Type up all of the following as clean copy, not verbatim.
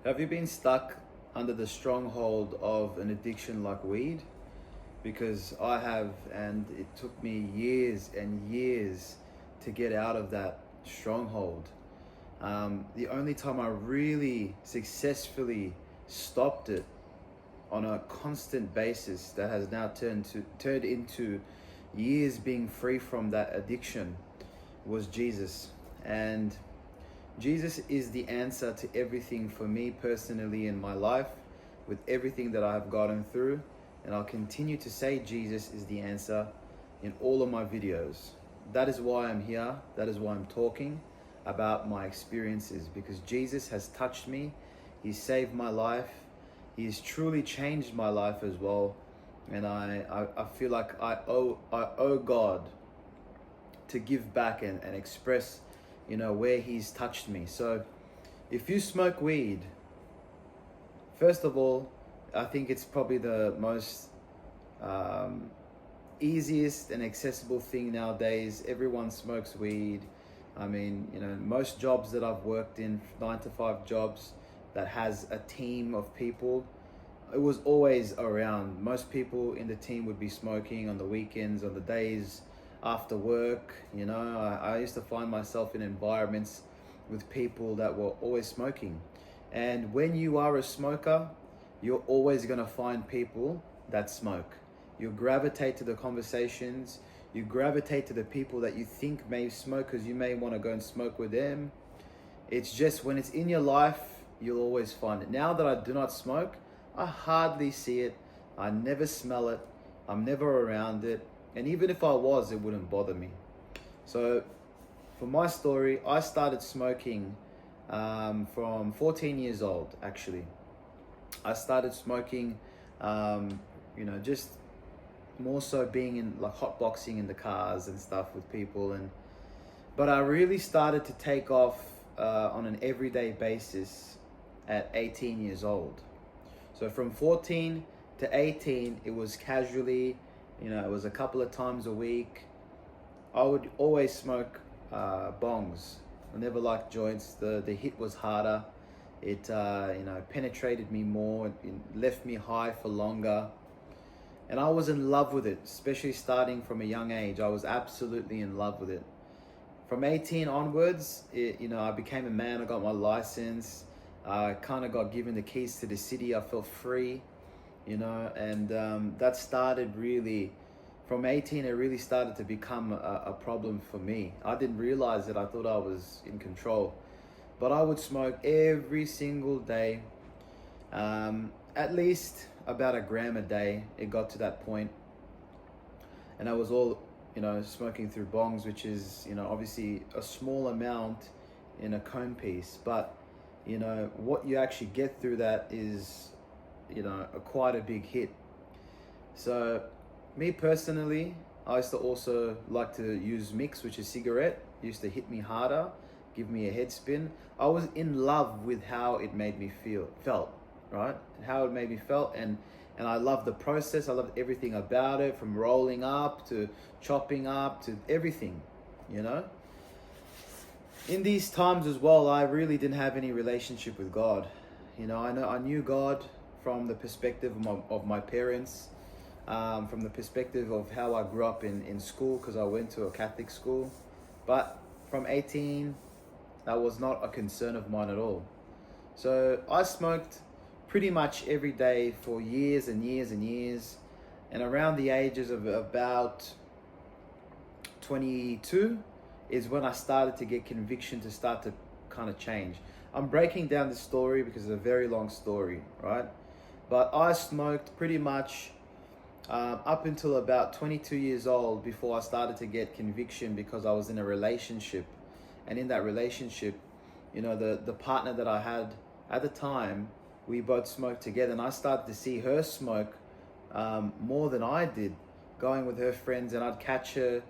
Have you been stuck under the stronghold of an addiction like weed? Because I have, and it took me years and years to get out of that stronghold. The only time I really successfully stopped it on a constant basis that has now turned into years being free from that addiction was Jesus. And Jesus is the answer to everything for me personally in my life, with everything that I've gotten through. And I'll continue to say Jesus is the answer in all of my videos. That is why I'm here. That is why I'm talking about my experiences, because Jesus has touched me. He's saved my life. He's truly changed my life as well. And I feel like I owe God to give back and express, where He's touched me. So if you smoke weed, first of all, I think it's probably the most easiest and accessible thing nowadays. Everyone smokes weed. I mean, most jobs that I've worked in, 9 to 5 jobs that has a team of people, it was always around. Most people in the team would be smoking on the weekends, on the days after work. I used to find myself in environments with people that were always smoking. And when you are a smoker, you're always going to find people that smoke. You gravitate to the conversations. You gravitate to the people that you think may smoke because you may want to go and smoke with them. It's just when it's in your life, you'll always find it. Now that I do not smoke, I hardly see it. I never smell it. I'm never around it. And even if I was, it wouldn't bother me. So for my story, I started smoking from 14 years old, actually. I started smoking, just more so being in like hotboxing in the cars and stuff with people. But I really started to take off on an everyday basis at 18 years old. So from 14 to 18, it was casually, it was a couple of times a week. I would always smoke bongs. I never liked joints. The hit was harder. It penetrated me more. It left me high for longer. And I was in love with it, especially starting from a young age. I was absolutely in love with it. From 18 onwards, I became a man. I got my license. I kind of got given the keys to the city. I felt free, and that started really, from 18, it really started to become a problem for me. I didn't realize it. I thought I was in control. But I would smoke every single day, at least about a gram a day. It got to that point. And I was all, smoking through bongs, which is, obviously a small amount in a cone piece. But, what you actually get through that is, quite a big hit. So me personally, I used to also like to use mix, which is cigarette. It used to hit me harder, give me a head spin. I was in love with how it made me felt, right? How it made me felt, and I loved the process. I loved everything about it, from rolling up to chopping up to everything, In these times as well, I really didn't have any relationship with God. I knew God from the perspective of my parents, from the perspective of how I grew up in school, because I went to a Catholic school. But from 18, that was not a concern of mine at all. So I smoked pretty much every day for years and years and years. And around the ages of about 22 is when I started to get conviction to start to kind of change. I'm breaking down the story because it's a very long story, right? But I smoked pretty much up until about 22 years old before I started to get conviction, because I was in a relationship. And in that relationship, the partner that I had at the time, we both smoked together, and I started to see her smoke more than I did, going with her friends, and I'd catch her,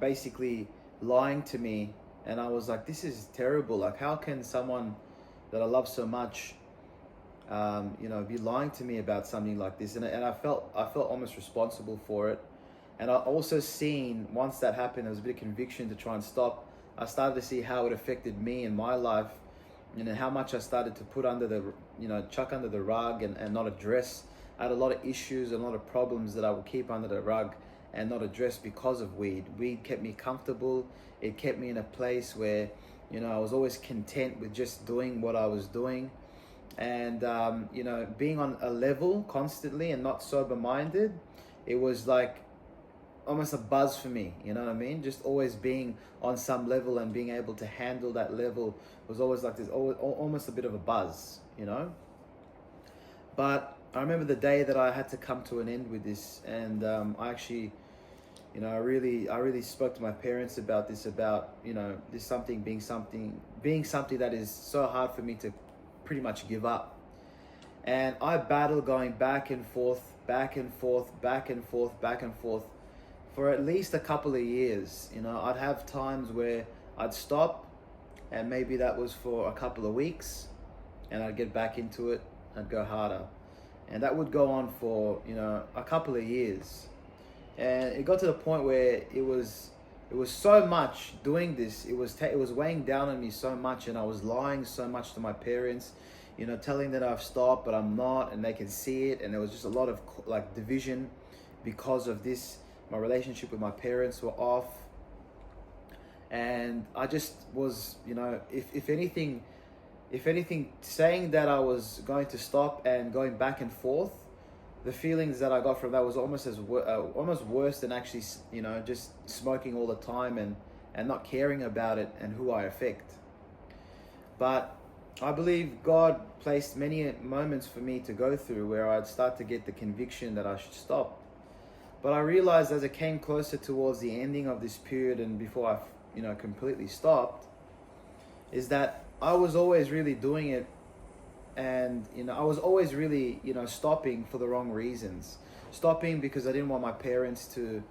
basically lying to me. And I was like, this is terrible. Like, how can someone that I love so much, be lying to me about something like this? And I felt almost responsible for it. And I also seen, once that happened, there was a bit of conviction to try and stop. I started to see how it affected me in my life, You know, how much I started to put under the, chuck under the rug and not address. I had a lot of issues and a lot of problems that I would keep under the rug and not address because of weed. Weed kept me comfortable. It kept me in a place where, I was always content with just doing what I was doing. And, being on a level constantly and not sober-minded, it was like almost a buzz for me, you know what I mean? Just always being on some level and being able to handle that level was always like this, almost a bit of a buzz, But I remember the day that I had to come to an end with this, and I actually, I really spoke to my parents about this, this being something that is so hard for me to pretty much give up. And I battled going back and forth, back and forth, back and forth, back and forth for at least a couple of years. I'd have times where I'd stop, and maybe that was for a couple of weeks, and I'd get back into it, I'd go harder. And that would go on for, a couple of years. And it got to the point where it was so much doing this, it was weighing down on me so much, and I was lying so much to my parents, telling that I've stopped, but I'm not, and they can see it. And there was just a lot of division because of this. My relationship with my parents were off, and I just was, if anything, saying that I was going to stop and going back and forth, the feelings that I got from that was almost worse than actually, just smoking all the time and not caring about it and who I affect. But I believe God placed many moments for me to go through where I'd start to get the conviction that I should stop. But I realized as it came closer towards the ending of this period and before I, completely stopped, is that I was always really doing it, and I was always really, stopping for the wrong reasons. Stopping because I didn't want my parents to,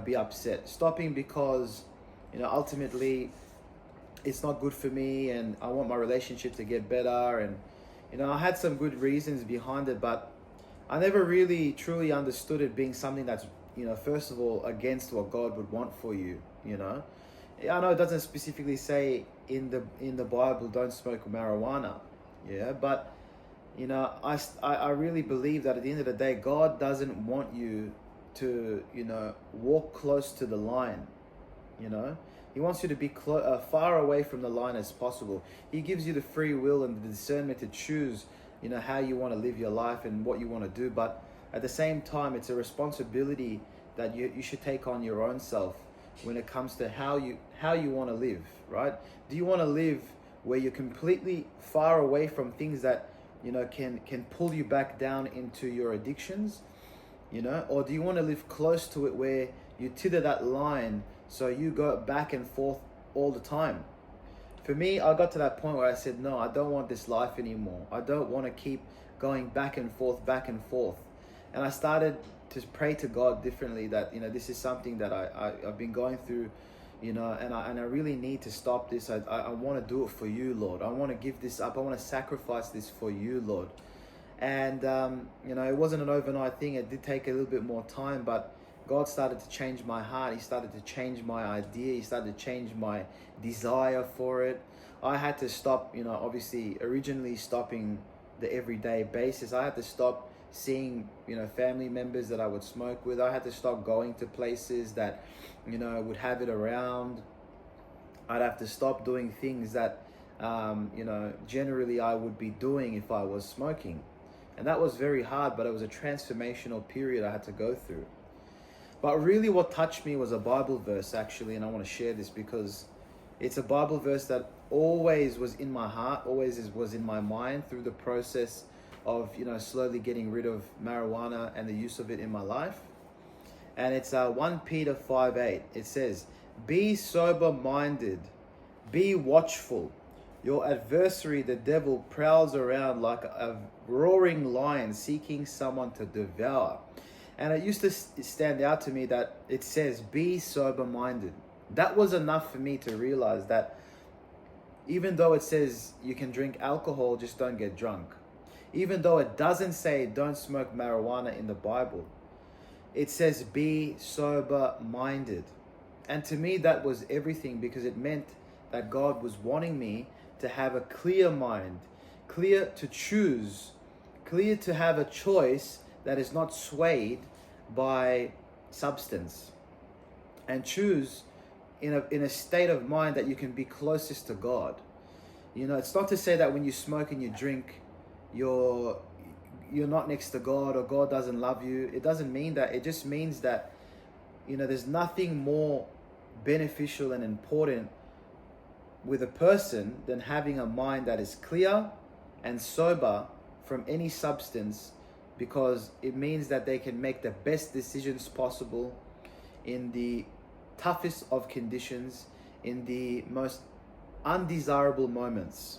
be upset. Stopping because, ultimately it's not good for me, and I want my relationship to get better. And, I had some good reasons behind it, but I never really truly understood it being something that's, first of all, against what God would want for you, I know it doesn't specifically say in the Bible, don't smoke marijuana, but, I really believe that at the end of the day, God doesn't want you to, walk close to the line, He wants you to be far away from the line as possible. He gives you the free will and the discernment to choose how you want to live your life and what you want to do. But at the same time, it's a responsibility that you should take on your own self when it comes to how you want to live, right? Do you want to live where you're completely far away from things that, can pull you back down into your addictions, or do you want to live close to it where you tether that line so you go back and forth all the time? For me, I got to that point where I said, no, I don't want this life anymore. I don't want to keep going back and forth. And I started to pray to God differently that, this is something that I've been going through, and I really need to stop this. I want to do it for you, Lord. I want to give this up. I want to sacrifice this for you, Lord. And, it wasn't an overnight thing. It did take a little bit more time, but God started to change my heart. He started to change my idea. He started to change my desire for it. I had to stop, obviously originally stopping the everyday basis. I had to stop seeing, family members that I would smoke with. I had to stop going to places that, would have it around. I'd have to stop doing things that, generally I would be doing if I was smoking. And that was very hard, but it was a transformational period I had to go through. But really what touched me was a Bible verse, actually, and I want to share this because it's a Bible verse that always was in my heart, was in my mind through the process of, slowly getting rid of marijuana and the use of it in my life. And it's 1 Peter 5:8. It says, "Be sober-minded, be watchful. Your adversary, the devil, prowls around like a roaring lion seeking someone to devour." And it used to stand out to me that it says, be sober-minded. That was enough for me to realize that even though it says you can drink alcohol, just don't get drunk. Even though it doesn't say don't smoke marijuana in the Bible, it says be sober-minded. And to me, that was everything, because it meant that God was wanting me to have a clear mind, clear to choose, clear to have a choice that is not swayed by substance, and choose in a state of mind that you can be closest to God. You know, it's not to say that when you smoke and you drink, you're not next to God, or God doesn't love you. It doesn't mean that. It just means that, you know, there's nothing more beneficial and important with a person than having a mind that is clear and sober from any substance, because it means that they can make the best decisions possible in the toughest of conditions, in the most undesirable moments.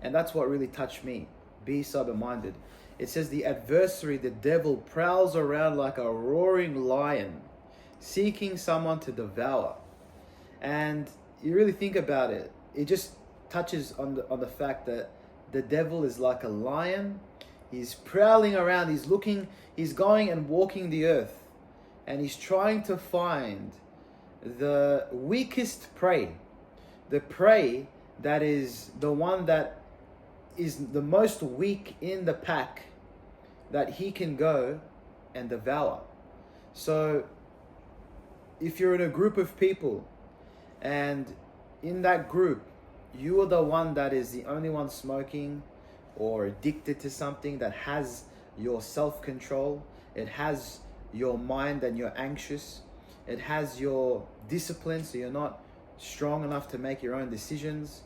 And that's what really touched me. Be sober-minded. It says the adversary, the devil, prowls around like a roaring lion, seeking someone to devour. And you really think about it, it just touches on the fact that the devil is like a lion. He's prowling around, he's going and walking the earth, and he's trying to find the weakest prey, the prey that is the one that is the most weak in the pack, that he can go and devour. So if you're in a group of people, and in that group you are the one that is the only one smoking or addicted to something, that has your self-control, it has your mind and you're anxious, it has your discipline, so you're not strong enough to make your own decisions.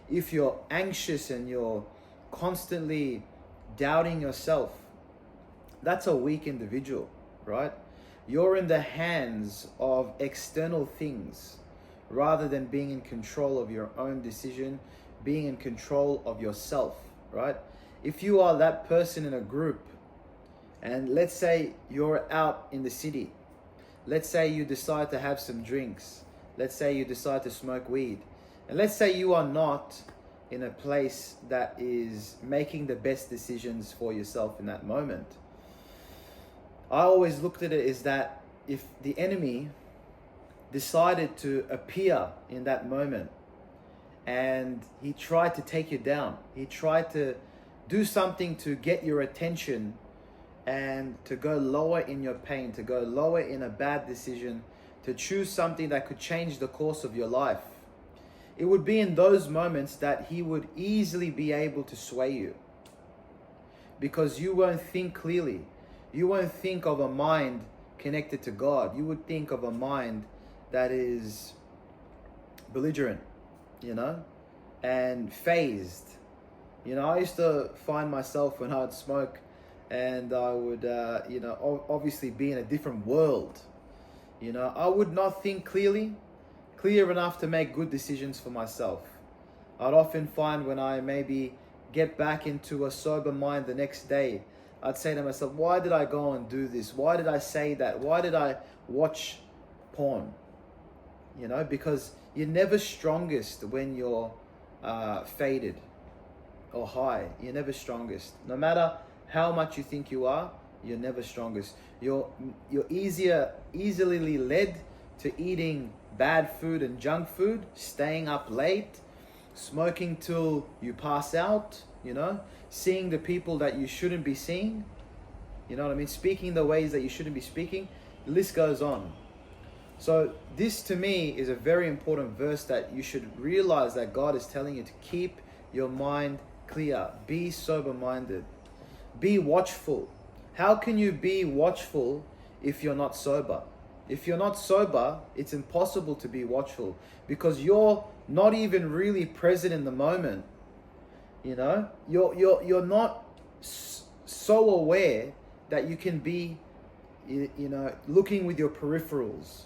If you're anxious and you're constantly doubting yourself, that's a weak individual, right? You're in the hands of external things rather than being in control of your own decision, being in control of yourself, right? If you are that person in a group, and let's say you're out in the city, let's say you decide to have some drinks, let's say you decide to smoke weed, and let's say you are not in a place that is making the best decisions for yourself in that moment. I always looked at it as that if the enemy decided to appear in that moment and he tried to take you down, he tried to do something to get your attention and to go lower in your pain, to go lower in a bad decision, to choose something that could change the course of your life, it would be in those moments that he would easily be able to sway you, because you won't think clearly. You won't think of a mind connected to God. You would think of a mind that is belligerent, you know, and phased. You know, I used to find myself when I would smoke and I would, you know, obviously be in a different world. You know, I would not think clear enough to make good decisions for myself. I'd often find when I maybe get back into a sober mind the next day, I'd say to myself, why did I go and do this? Why did I say that? Why did I watch porn? You know, because you're never strongest when you're faded or high. You're never strongest. No matter how much you think you are, you're never strongest. You're easily led to eating bad food and junk food, staying up late, smoking till you pass out, you know, seeing the people that you shouldn't be seeing, you know what I mean, speaking the ways that you shouldn't be speaking. The list goes on. So this to me is a very important verse that you should realize, that God is telling you to keep your mind clear, be sober-minded, be watchful. How can you be watchful if you're not sober? If you're not sober, it's impossible to be watchful, because you're not even really present in the moment. You know, you're not so aware that you can be, you know, looking with your peripherals,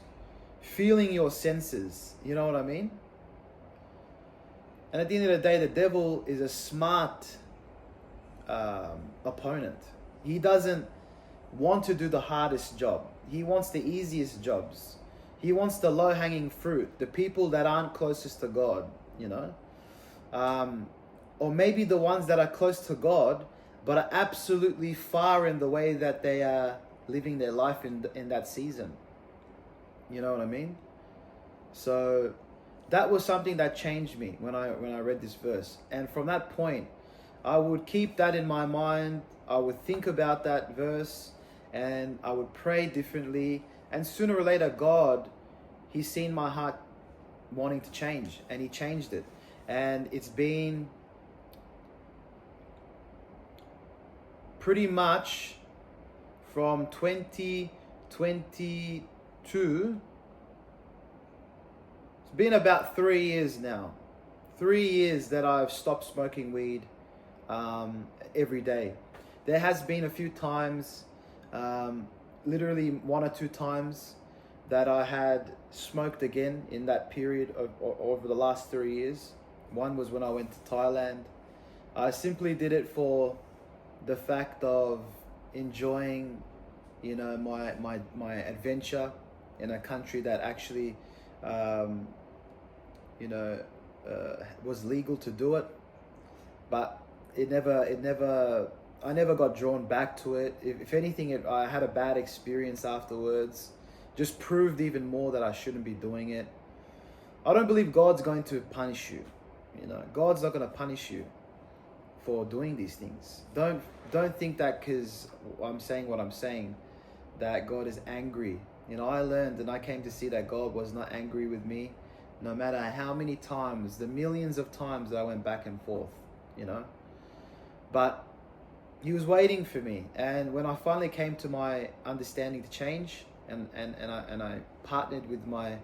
feeling your senses. You know what I mean? And at the end of the day, the devil is a smart opponent. He doesn't want to do the hardest job. He wants the easiest jobs. He wants the low-hanging fruit, the people that aren't closest to God, you know? Or maybe the ones that are close to God, but are absolutely far in the way that they are living their life in that season. You know what I mean? So that was something that changed me when I read this verse. And from that point, I would keep that in my mind. I would think about that verse, and I would pray differently. And sooner or later, God, He's seen my heart wanting to change, and He changed it. And it's been pretty much from 2022. It's been about 3 years now. 3 years that I've stopped smoking weed every day. There has been a few times, literally 1 or 2 times, that I had smoked again in that period of over the last 3 years. One was when I went to Thailand. I simply did it for the fact of enjoying, my adventure in a country that actually, was legal to do it. But I never got drawn back to it. If anything, I had a bad experience afterwards. Just proved even more that I shouldn't be doing it. I don't believe God's going to punish you. God's not going to punish you for doing these things. Don't think that because I'm saying what I'm saying, that God is angry. I learned and I came to see that God was not angry with me, no matter how many times, the millions of times that I went back and forth, But He was waiting for me. And when I finally came to my understanding to change, and I partnered with my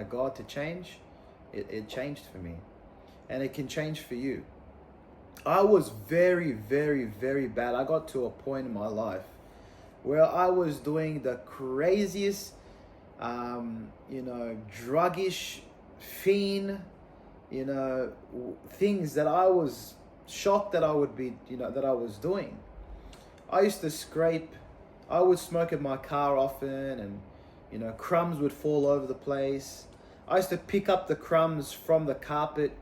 God to change, it changed for me. And it can change for you. I was very, very, very bad. I got to a point in my life where I was doing the craziest, druggish, fiend, things that I was shocked that I would be, that I was doing. I used to I would smoke in my car often, and, crumbs would fall over the place. I used to pick up the crumbs from the carpet,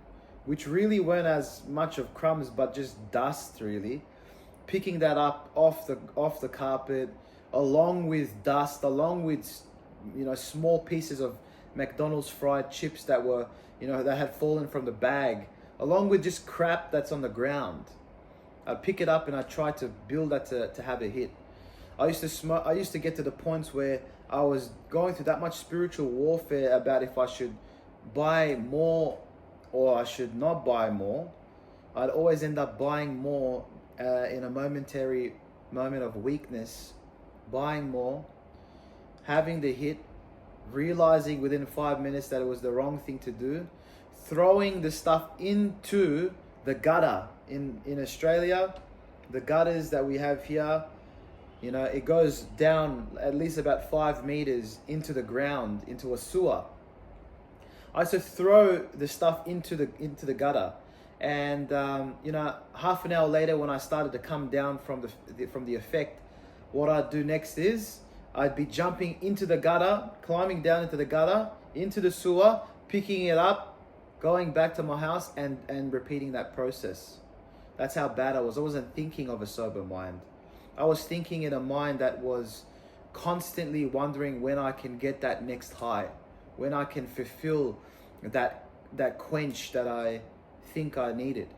which really weren't as much of crumbs, but just dust really. Picking that up off the carpet, along with dust, along with, small pieces of McDonald's fried chips that were, that had fallen from the bag, along with just crap that's on the ground. I'd pick it up and I'd try to build that to have a hit. I used to get to the points where I was going through that much spiritual warfare about if I should buy more or I should not buy more. I'd always end up buying more in a momentary moment of weakness, buying more, having the hit, realizing within 5 minutes that it was the wrong thing to do, throwing the stuff into the gutter. In Australia, the gutters that we have here, it goes down at least about 5 meters into the ground, into a sewer. I used to throw the stuff into the gutter, and half an hour later, when I started to come down from the effect, what I'd do next is I'd be jumping into the gutter, climbing down into the gutter, into the sewer, picking it up, going back to my house, and repeating that process. That's how bad I was. I wasn't thinking of a sober mind. I was thinking in a mind that was constantly wondering when I can get that next high, when I can fulfill that quench that I think I needed.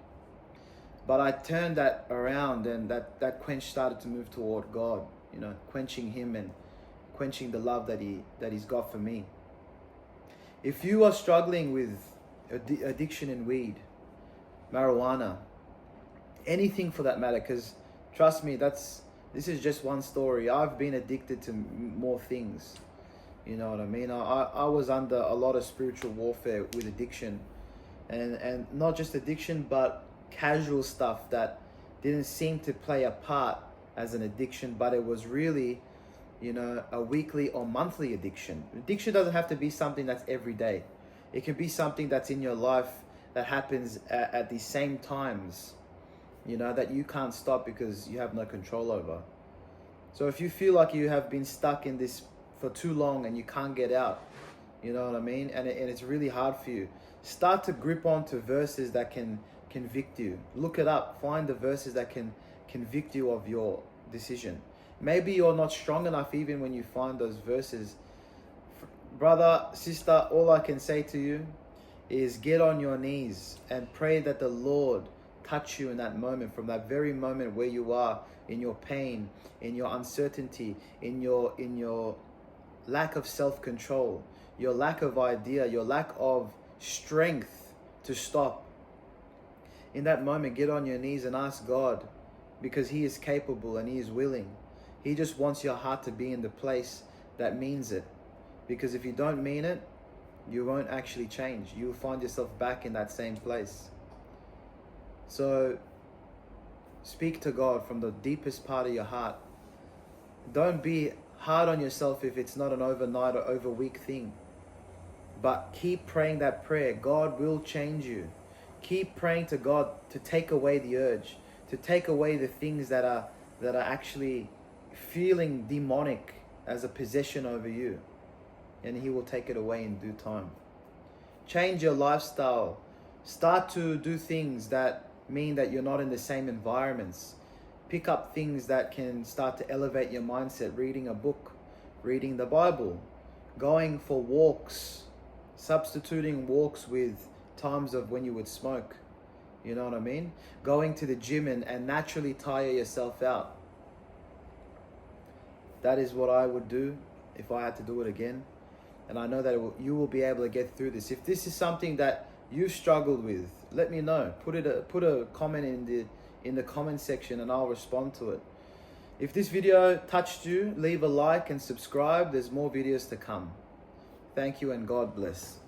But I turned that around, and that quench started to move toward God, quenching Him and quenching the love that He's got for me. If you are struggling with addiction in weed, marijuana, anything for that matter, because trust me, this is just one story. I've been addicted to more things. You know what I mean? I was under a lot of spiritual warfare with addiction, and not just addiction, but casual stuff that didn't seem to play a part as an addiction, but it was really, a weekly or monthly addiction. Addiction doesn't have to be something that's every day. It can be something that's in your life that happens at the same times, that you can't stop because you have no control over. So if you feel like you have been stuck in this for too long and you can't get out, you know what I mean? And it's really hard for you. Start to grip onto verses that can convict you. Look it up. Find the verses that can convict you of your decision. Maybe you're not strong enough even when you find those verses. Brother, sister, all I can say to you is get on your knees and pray that the Lord touch you in that moment, from that very moment where you are in your pain, in your uncertainty, in your lack of self-control, your lack of idea, your lack of strength to stop. In that moment, get on your knees and ask God, because He is capable and He is willing. He just wants your heart to be in the place that means it. Because if you don't mean it, you won't actually change. You'll find yourself back in that same place. So speak to God from the deepest part of your heart. Don't be hard on yourself if it's not an overnight or over week thing. But keep praying that prayer. God will change you. Keep praying to God to take away the urge, to take away the things that are actually feeling demonic as a possession over you. And He will take it away in due time. Change your lifestyle. Start to do things that mean that you're not in the same environments. Pick up things that can start to elevate your mindset. Reading a book, reading the Bible, going for walks, substituting walks with times of when you would smoke. You know what I mean? Going to the gym and naturally tire yourself out. That is what I would do if I had to do it again. And I know that you will be able to get through this. If this is something that you struggled with, let me know. Put a comment in the comment section and I'll respond to it. If this video touched you, leave a like and subscribe. There's more videos to come. Thank you and God bless.